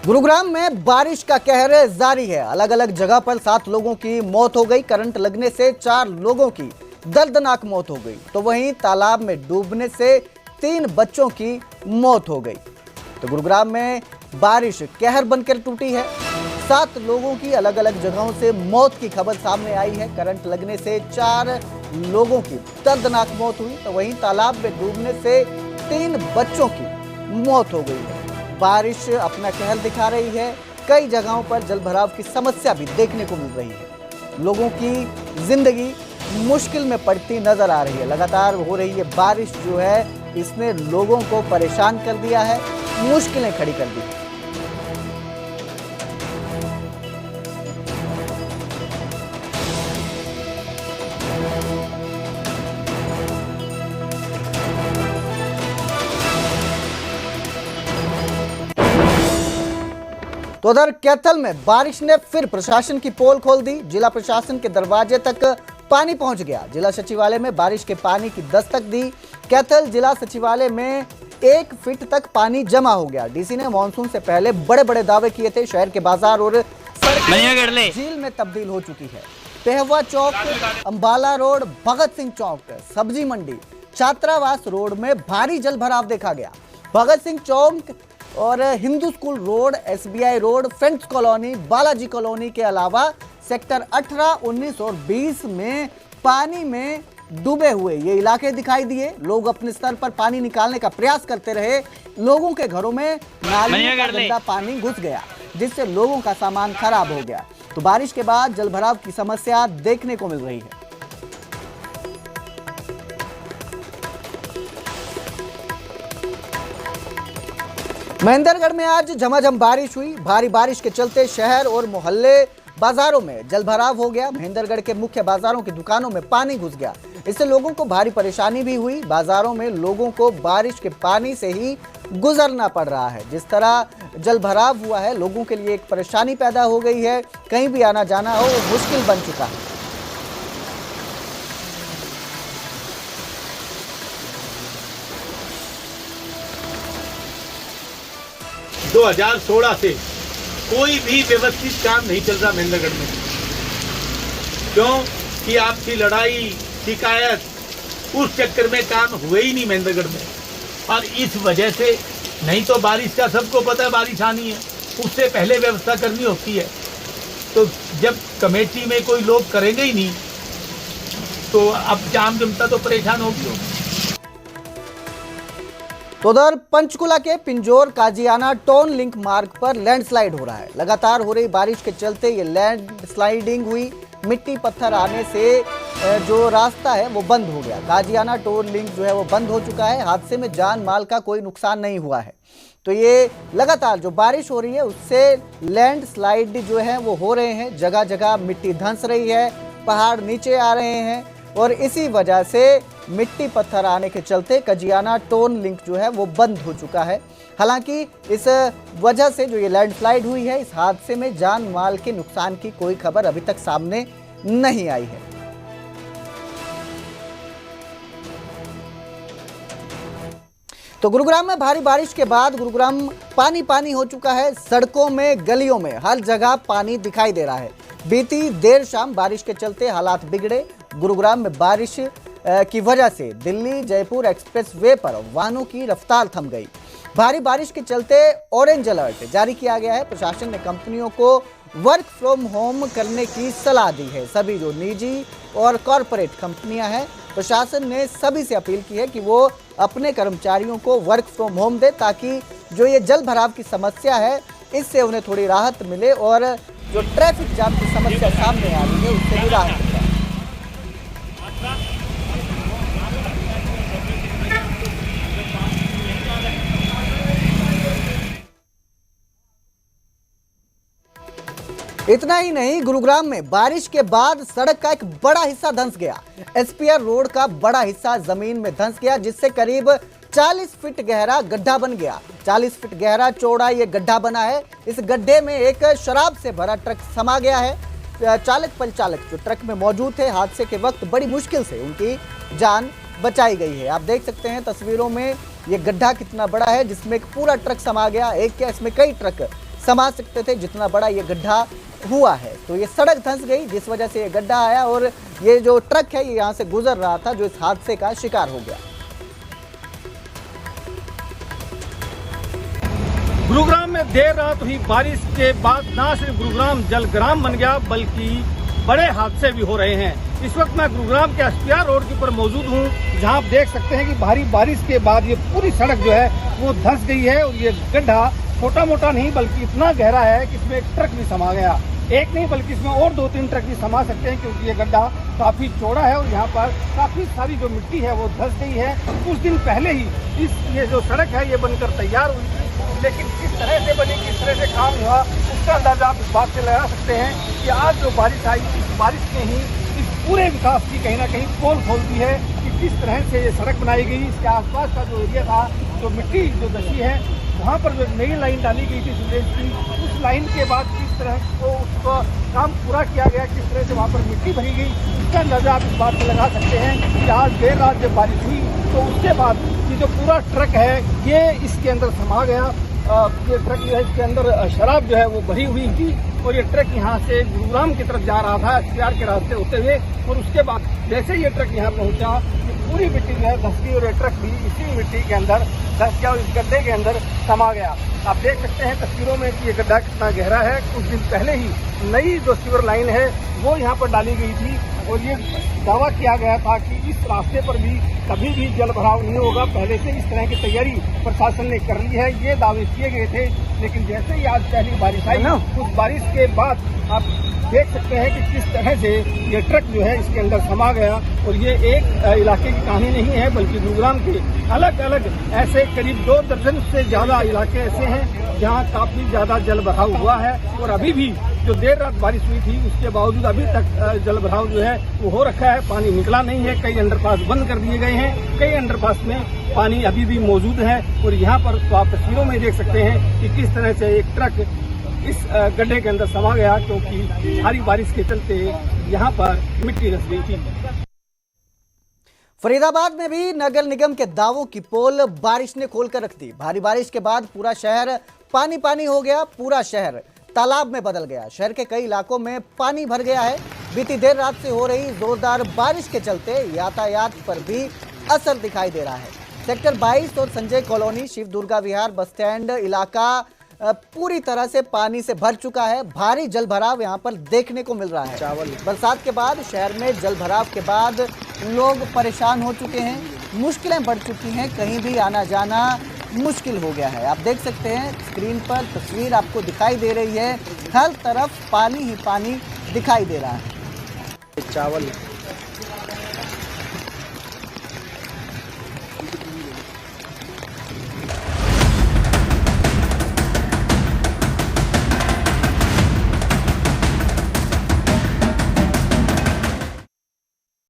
गुरुग्राम में बारिश का कहर जारी है। अलग अलग जगह पर 7 लोगों की मौत हो गई। करंट लगने से 4 लोगों की दर्दनाक मौत हो गई, तो वहीं तालाब में डूबने से 3 बच्चों की मौत हो गई। तो गुरुग्राम में बारिश कहर बनकर टूटी है। 7 लोगों की अलग अलग जगहों से मौत की खबर सामने आई है। करंट लगने से 4 लोगों की दर्दनाक मौत हुई, तो वहीं तालाब में डूबने से 3 बच्चों की मौत हो गई है। बारिश अपना कहर दिखा रही है। कई जगहों पर जलभराव की समस्या भी देखने को मिल रही है। लोगों की जिंदगी मुश्किल में पड़ती नजर आ रही है। लगातार हो रही है बारिश जो है, इसने लोगों को परेशान कर दिया है, मुश्किलें खड़ी कर दी है। तो उधर कैथल में बारिश ने फिर प्रशासन की पोल खोल दी। जिला प्रशासन के दरवाजे तक पानी पहुंच गया। जिला सचिवालय में बारिश के पानी की दस्तक दी। कैथल जिला सचिवालय में 1 फीट तक पानी जमा हो गया। डीसी ने मानसून से पहले बड़े बड़े दावे किए थे। शहर के बाजार और सड़कें झील में तब्दील हो चुकी है। पेहवा चौक, अंबाला रोड, भगत सिंह चौक, सब्जी मंडी, छात्रावास रोड में भारी जलभराव देखा गया। भगत सिंह चौक और Hindu school road, SBI road, friends colony, Balaji colony के अलावा सेक्टर 18, 19 और 20 में पानी में डूबे हुए ये इलाके दिखाई दिए। लोग अपने स्तर पर पानी निकालने का प्रयास करते रहे। लोगों के घरों में नालियों का गंदा पानी घुस गया, जिससे लोगों का सामान खराब हो गया। तो बारिश के बाद जलभराव की समस्या देखने को मिल रही है। महेंद्रगढ़ में आज झमाझम बारिश हुई। भारी बारिश के चलते शहर और मोहल्ले बाजारों में जलभराव हो गया। महेंद्रगढ़ के मुख्य बाजारों की दुकानों में पानी घुस गया। इससे लोगों को भारी परेशानी भी हुई। बाजारों में लोगों को बारिश के पानी से ही गुजरना पड़ रहा है। जिस तरह जलभराव हुआ है, लोगों के लिए एक परेशानी पैदा हो गई है। कहीं भी आना जाना हो वो मुश्किल बन चुका है। 2016 से कोई भी व्यवस्थित काम नहीं चल रहा महेंद्रगढ़ में। क्यों कि आपसी लड़ाई, शिकायत, उस चक्कर में काम हुए ही नहीं महेंद्रगढ़ में। और इस वजह से, नहीं तो बारिश का सबको पता है, बारिश आनी है, उससे पहले व्यवस्था करनी होती है। तो जब कमेटी में कोई लोग करेंगे ही नहीं, तो अब आम जनता तो परेशान होगी। तो उधर पंचकुला के पिंजौर काजियाना टोन लिंक मार्ग पर लैंडस्लाइड हो रहा है। लगातार हो रही बारिश के चलते ये लैंडस्लाइडिंग हुई। मिट्टी पत्थर आने से जो रास्ता है वो बंद हो गया। काजियाना टोन लिंक जो है वो बंद हो चुका है। हादसे में जान माल का कोई नुकसान नहीं हुआ है। तो ये लगातार जो बारिश हो रही है उससे लैंडस्लाइड जो है वो हो रहे हैं। जगह जगह मिट्टी धंस रही है, पहाड़ नीचे आ रहे हैं और इसी वजह से मिट्टी पत्थर आने के चलते काजियाना टोन लिंक जो है वो बंद हो चुका है। हालांकि इस वजह से जो ये लैंडस्लाइड हुई है, इस हादसे में जान माल के नुकसान की कोई खबर अभी तक सामने नहीं आई है। तो गुरुग्राम में भारी बारिश के बाद गुरुग्राम पानी पानी हो चुका है। सड़कों में, गलियों में हर जगह पानी दिखाई दे रहा है। बीती देर शाम बारिश के चलते हालात बिगड़े। गुरुग्राम में बारिश की वजह से दिल्ली जयपुर एक्सप्रेसवे पर वाहनों की रफ्तार थम गई। भारी बारिश के चलते ऑरेंज अलर्ट जारी किया गया है। प्रशासन ने कंपनियों को वर्क फ्रॉम होम करने की सलाह दी है। सभी जो निजी और कॉरपोरेट कंपनियां हैं, प्रशासन ने सभी से अपील की है कि वो अपने कर्मचारियों को वर्क फ्रॉम होम दे, ताकि जो ये जल भराव की समस्या है इससे उन्हें थोड़ी राहत मिले और जो ट्रैफिक जाम की समस्या सामने आ रही है उससे भी राहत मिले। इतना ही नहीं, गुरुग्राम में बारिश के बाद सड़क का एक बड़ा हिस्सा धंस गया। SPR रोड का बड़ा हिस्सा जमीन में धंस गया, जिससे करीब 40 फीट गहरा गड्ढा बन गया। 40 फीट गहरा चौड़ा ये गड्ढा बना है। इस गड्ढे में एक शराब से भरा ट्रक समा गया है। चालक परिचालक जो ट्रक में मौजूद थे, हादसे के वक्त बड़ी मुश्किल से उनकी जान बचाई गई है। आप देख सकते हैं तस्वीरों में ये गड्ढा कितना बड़ा है, जिसमें एक पूरा ट्रक समा गया। एक क्या, इसमें कई ट्रक समा सकते थे जितना बड़ा ये गड्ढा हुआ है। तो ये सड़क धंस गई जिस वजह से ये गड्ढा आया और ये जो ट्रक है ये यहाँ से गुजर रहा था जो इस हादसे का शिकार हो गया। गुरुग्राम में देर रात हुई बारिश के बाद न सिर्फ गुरुग्राम जलग्राम बन गया बल्कि बड़े हादसे भी हो रहे हैं। इस वक्त मैं गुरुग्राम के एसपीआर रोड के ऊपर मौजूद हूं, जहां आप देख सकते हैं कि भारी बारिश के बाद ये पूरी सड़क जो है वो धंस गई है और ये गड्ढा छोटा मोटा नहीं बल्कि इतना गहरा है कि इसमें एक ट्रक भी समा गया। एक नहीं बल्कि इसमें और 2-3 ट्रक भी समा सकते हैं क्योंकि ये गड्ढा काफी चौड़ा है और यहाँ पर काफी सारी जो मिट्टी है वो धंस गई है। कुछ दिन पहले ही ये जो सड़क है ये बनकर तैयार हुई थी, लेकिन किस तरह से बनी, किस तरह से काम हुआ उसका अंदाजा आप इस बात से लगा सकते हैं कि आज जो बारिश आई इस बारिश ने ही इस पूरे विकास की कहीं ना कहीं पोल खोल दी है कि किस तरह से ये सड़क बनाई गई। इसके आसपास का जो एरिया था, जो मिट्टी जो धसी है, वहाँ पर जो नई लाइन डाली गई थी सीवरेज की, उस लाइन के बाद किस तरह को उसका काम पूरा किया गया, किस तरह से वहाँ पर मिट्टी भरी गई, उसका अंदाजा आप इस बात से लगा सकते हैं कि आज देर रात जब बारिश हुई तो उसके बाद ये जो पूरा ट्रक है ये इसके अंदर समा गया। ये ट्रक जो है इसके अंदर शराब जो है वो भरी हुई थी और ये ट्रक यहाँ से गुरुग्राम की तरफ जा रहा था एसपीआर के रास्ते होते हुए, और उसके बाद जैसे ये ट्रक यहाँ पहुँचा ये पूरी मिट्टी जो है धस गई और ये ट्रक भी इसी मिट्टी के अंदर धस गया और इस गड्ढे के अंदर समा गया। आप देख सकते हैं तस्वीरों में कि ये गड्ढा कितना गहरा है। कुछ दिन पहले ही नई जो सीवर लाइन है वो यहाँ पर डाली गई थी और ये दावा किया गया था कि इस रास्ते पर भी कभी भी जल भराव नहीं होगा। पहले से इस तरह की तैयारी प्रशासन ने कर ली है, ये दावे किए गए थे। लेकिन जैसे ही आज पहली बारिश आई, उस बारिश के बाद आप देख सकते हैं कि किस तरह से ये ट्रक जो है इसके अंदर समा गया। और ये एक इलाके की कहानी नहीं है बल्कि गुरुग्राम के अलग अलग ऐसे करीब 2 दर्जन से ज्यादा इलाके ऐसे हैं जहाँ काफी ज्यादा जल भराव हुआ है। और अभी भी जो देर रात बारिश हुई थी उसके बावजूद अभी तक जल भराव जो है वो हो रखा है, पानी निकला नहीं है। कई अंडरपास बंद कर दिए गए हैं, कई अंडरपास में पानी अभी भी मौजूद है। और यहाँ पर तो आप तस्वीरों में देख सकते हैं कि किस तरह से एक ट्रक इस गड्ढे के अंदर समा गया क्योंकि भारी बारिश के चलते यहाँ पर मिट्टी धंस गई थी। फरीदाबाद में भी नगर निगम के दावों की पोल बारिश ने खोलकर रख दी। भारी बारिश के बाद पूरा शहर पानी पानी हो गया, पूरा शहर तालाब में बदल गया। शहर के कई इलाकों में पानी भर गया है। बीती देर रात से हो रही जोरदार बारिश के चलते यातायात पर भी असर दिखाई दे रहा है। सेक्टर 22 और संजय कॉलोनी, शिव दुर्गा विहार, बस स्टैंड इलाका पूरी तरह से पानी से भर चुका है। भारी जल भराव यहाँ पर देखने को मिल रहा है। बरसात के बाद शहर में जल भराव के बाद लोग परेशान हो चुके हैं, मुश्किलें बढ़ चुकी हैं, कहीं भी आना जाना मुश्किल हो गया है। आप देख सकते हैं स्क्रीन पर तस्वीर आपको दिखाई दे रही है, हर तरफ पानी ही पानी दिखाई दे रहा है। चावल